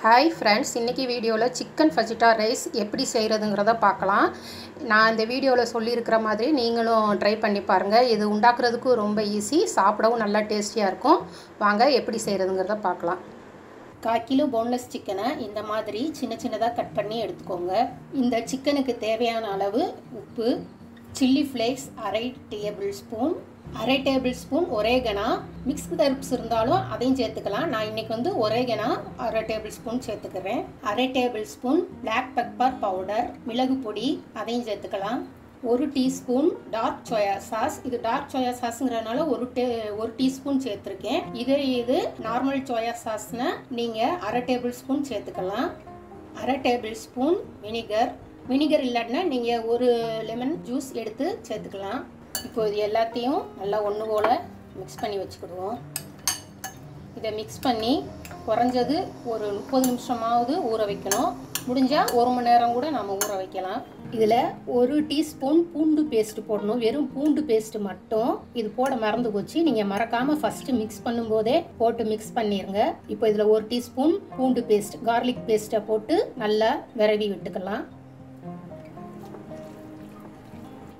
Hi friends, இன்றைக்கி வீடியோவில் chicken ஃபஜிட்டா rice எப்படி செய்கிறதுங்கிறத பார்க்கலாம். நான் இந்த வீடியோவில் சொல்லியிருக்கிற மாதிரி நீங்களும் ட்ரை பண்ணி பாருங்கள். இது உண்டாக்குறதுக்கும் ரொம்ப ஈஸி, சாப்பிடவும் நல்லா டேஸ்டியாக இருக்கும். வாங்க எப்படி செய்கிறதுங்கிறத பார்க்கலாம். 1/4 கிலோ போன்லெஸ் சிக்கனை இந்த மாதிரி சின்ன சின்னதாக கட் பண்ணி எடுத்துக்கோங்க. இந்த சிக்கனுக்கு தேவையான அளவு உப்பு, chilli flakes 1/2 table spoon, 1/2 table spoon ஒரேகனா, மிக்ஸ்டு ஹெர்ப்ஸ் இருந்தாலும் அதையும் சேர்த்துக்கலாம். நான் இன்றைக்கி ஒரேகனா 1/2 டேபிள் ஸ்பூன் சேர்த்துக்கிறேன். 1/2 table spoon black pepper powder, மிளகு பொடி, அதையும் சேர்த்துக்கலாம். 1 டீஸ்பூன் டார்க் சோயா சாஸ். இது டார்க் சோயா சாஸ்ங்கிறதுனால ஒரு டீஸ்பூன் சேர்த்துருக்கேன். இது நார்மல் சோயா சாஸ்னா நீங்கள் 1/2 டேபிள் ஸ்பூன் சேர்த்துக்கலாம். 1/2 டேபிள் ஸ்பூன் வினிகர் இல்லாட்டினா நீங்கள் ஒரு லெமன் ஜூஸ் எடுத்து சேர்த்துக்கலாம். இப்போ இது எல்லாத்தையும் நல்லா ஒன்று போல் மிக்ஸ் பண்ணி வச்சுக்கிடுவோம். இதை மிக்ஸ் பண்ணி குறைஞ்சது ஒரு 30 நிமிஷமாவது ஊற வைக்கணும். முடிஞ்சால் 1 மணி நேரம் கூட நம்ம ஊற வைக்கலாம். இதில் 1 டீஸ்பூன் பூண்டு பேஸ்ட்டு போடணும். வெறும் பூண்டு பேஸ்ட்டு மட்டும். இது போட மறந்து போச்சு, நீங்கள் மறக்காமல் ஃபஸ்ட்டு மிக்ஸ் பண்ணும்போதே போட்டு மிக்ஸ் பண்ணிடுங்க. இப்போ இதில் 1 டீஸ்பூன் பூண்டு பேஸ்ட், கார்லிக் பேஸ்ட்டை போட்டு நல்லா விரவி விட்டுக்கலாம்.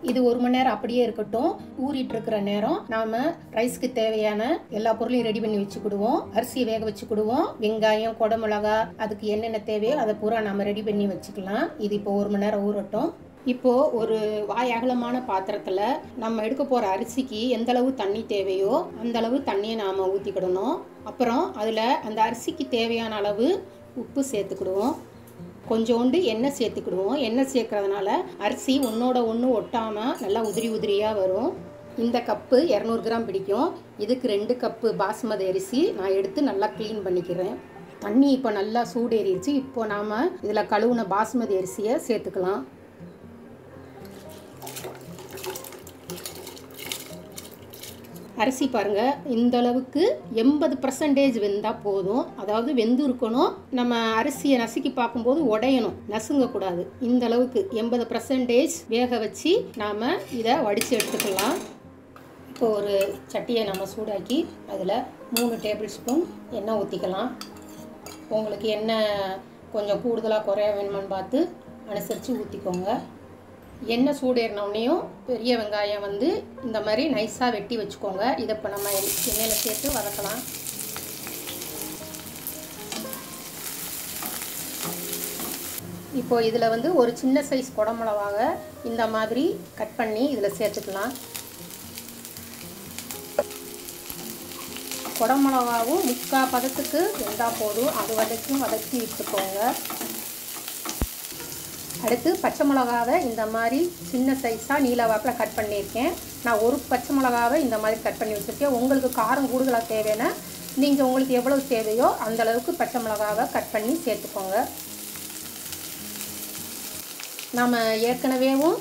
இது 1 மணி நேரம் அப்படியே இருக்கட்டும். ஊறிட்டு இருக்கிற நேரம் நாம ரைஸ்க்கு தேவையான எல்லா பொருளையும் ரெடி பண்ணி வச்சுக்கிடுவோம். அரிசியை வேக வச்சுக்கிடுவோம். வெங்காயம், குடமிளகா, அதுக்கு என்னென்ன தேவையோ அதை பூரா நம்ம ரெடி பண்ணி வச்சுக்கலாம். இது இப்போ 1 மணி நேரம் ஊறட்டும். இப்போ ஒரு வாய் அகலமான பாத்திரத்தில் நம்ம எடுக்க போகிற அரிசிக்கு எந்த அளவு தண்ணி தேவையோ அந்த அளவு தண்ணியை நாம் ஊற்றிக்கிடணும். அப்புறம் அதில் அந்த அரிசிக்கு தேவையான அளவு உப்பு சேர்த்துக்கிடுவோம். கொஞ்சோண்டு எண்ணெய் சேர்த்துக்கிடுவோம். எண்ணெய் சேர்க்கறதுனால அரிசி ஒன்றோட ஒன்று ஒட்டாமல் நல்லா உதிரியாக வரும். இந்த கப்பு 200 கிராம் பிடிக்கும். இதுக்கு 2 கப்பு பாஸ்மதி அரிசி நான் எடுத்து நல்லா க்ளீன் பண்ணிக்கிறேன். தண்ணி இப்போ நல்லா சூடேறிடுச்சு. இப்போ நாம் இதில் கழுவுன பாஸ்மதி அரிசியை சேர்த்துக்கலாம். அரிசி பாருங்கள், இந்த அளவுக்கு 80% வெந்தால் போதும். அதாவது வெந்து இருக்கணும். நம்ம அரிசியை நசுக்கி பார்க்கும்போது உடையணும், நசுங்கக்கூடாது. இந்த அளவுக்கு 80% வேக வச்சு நாம் இதை வடித்து எடுத்துக்கலாம். இப்போ ஒரு சட்டியை நம்ம சூடாக்கி அதில் 3 டேபிள் ஸ்பூன் எண்ணெய் ஊற்றிக்கலாம். உங்களுக்கு எண்ணெய் கொஞ்சம் கூடுதலாக குறைய வேணுமான்னு பார்த்து அனுசரித்து ஊற்றிக்கோங்க. எண்ணெய் சூடேறினோடனையும் பெரிய வெங்காயம் இந்த மாதிரி நைஸாக வெட்டி வச்சுக்கோங்க. இதை இப்போ நம்ம எண்ணெயில் சேர்த்து வதக்கலாம். இப்போ இதில் ஒரு சின்ன சைஸ் குடமிளகாக இந்த மாதிரி கட் பண்ணி இதில் சேர்த்துக்கலாம். குடமிளகாவும் 3/4 பதத்துக்கு வெந்தால் போதும். அது வதக்கி விட்டுக்கோங்க. அடுத்து பச்சை மிளகாவை இந்த மாதிரி சின்ன சைஸாக நீல வாக்கில் கட் பண்ணியிருக்கேன். நான் ஒரு பச்சை மிளகாவை இந்த மாதிரி கட் பண்ணி வச்சுருக்கேன். உங்களுக்கு காரம் கூடுதலாக தேவைன்னா நீங்கள் உங்களுக்கு எவ்வளவு தேவையோ அந்தளவுக்கு பச்சை மிளகாவை கட் பண்ணி சேர்த்துக்கோங்க. நாம் ஏற்கனவேவும்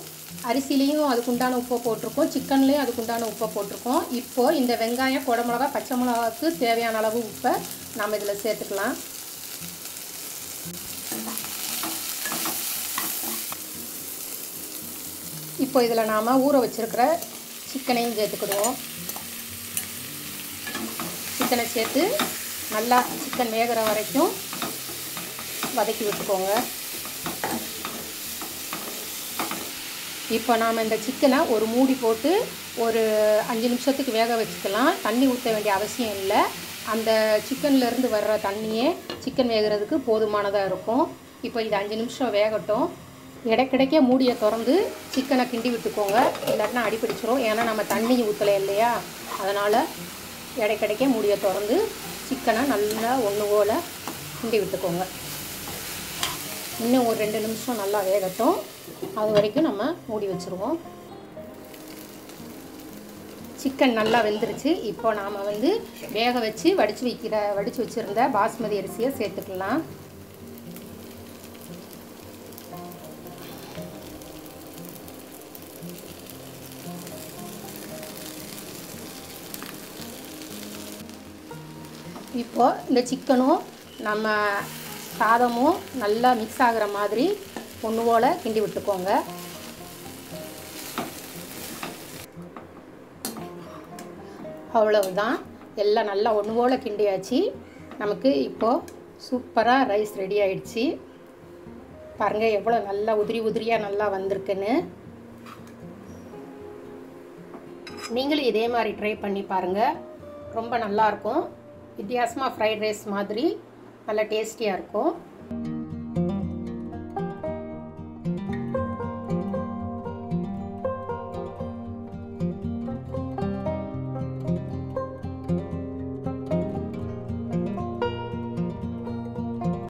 அரிசிலையும் அதுக்குண்டான உப்பை போட்டிருக்கோம், சிக்கன்லேயும் அதுக்குண்டான உப்பை போட்டிருக்கோம். இப்போது இந்த வெங்காயம், குடமிளகா, பச்சை மிளகாவுக்கு தேவையான அளவு உப்பை நாம் இதில் சேர்த்துக்கலாம். இப்போ இதில் நாம் ஊற வச்சுருக்கிற சிக்கனையும் சேர்த்துக்கிடுவோம். சிக்கனை சேர்த்து நல்லா சிக்கன் வேகிற வரைக்கும் வதக்கி விட்டுக்கோங்க. இப்போ நாம் இந்த சிக்கனை ஒரு மூடி போட்டு ஒரு 5 நிமிஷத்துக்கு வேக வச்சுக்கலாம். தண்ணி ஊற்ற வேண்டிய அவசியம் இல்லை. அந்த சிக்கன்லேருந்து வர்ற தண்ணியே சிக்கன் வேகிறதுக்கு போதுமானதாக இருக்கும். இப்போ இது 5 நிமிஷம் வேகட்டும். இடைக்கிடைக்க மூடியை திறந்து சிக்கனை கிண்டி விட்டுக்கோங்க, இல்லாட்டினா அடிப்பிடிச்சிரும். ஏன்னா நம்ம தண்ணி ஊற்றலை இல்லையா, அதனால் இடைக்கிடைக்க மூடியை திறந்து சிக்கனை நல்லா ஒன்று போல் கிண்டி விட்டுக்கோங்க. இன்னும் ஒரு 2 நிமிஷம் நல்லா வேகட்டும். அது வரைக்கும் நம்ம மூடி வச்சுருவோம். சிக்கன் நல்லா வெந்துருச்சு. இப்போ நாம் வேக வச்சு வடித்து வச்சுருந்த பாஸ்மதி அரிசியை சேர்த்துக்கலாம். இப்போ இந்த சிக்கனும் நம்ம சாதமும் நல்லா மிக்ஸ் ஆகிற மாதிரி ஒன்று போல் கிண்டி விட்டுக்கோங்க. அவ்வளவுதான், எல்லாம் நல்லா ஒன்று போல் கிண்டியாச்சு. நமக்கு இப்போது சூப்பராக ரைஸ் ரெடி ஆயிடுச்சு. பாருங்கள் எவ்வளோ நல்லா உதிரி உதிரியாக நல்லா வந்திருக்குன்னு. நீங்களும் இதே மாதிரி ட்ரை பண்ணி பாருங்கள். ரொம்ப நல்லாயிருக்கும். வித்தியாசமாக ஃப்ரைட் ரைஸ் மாதிரி நல்லா டேஸ்டியாக இருக்கும்.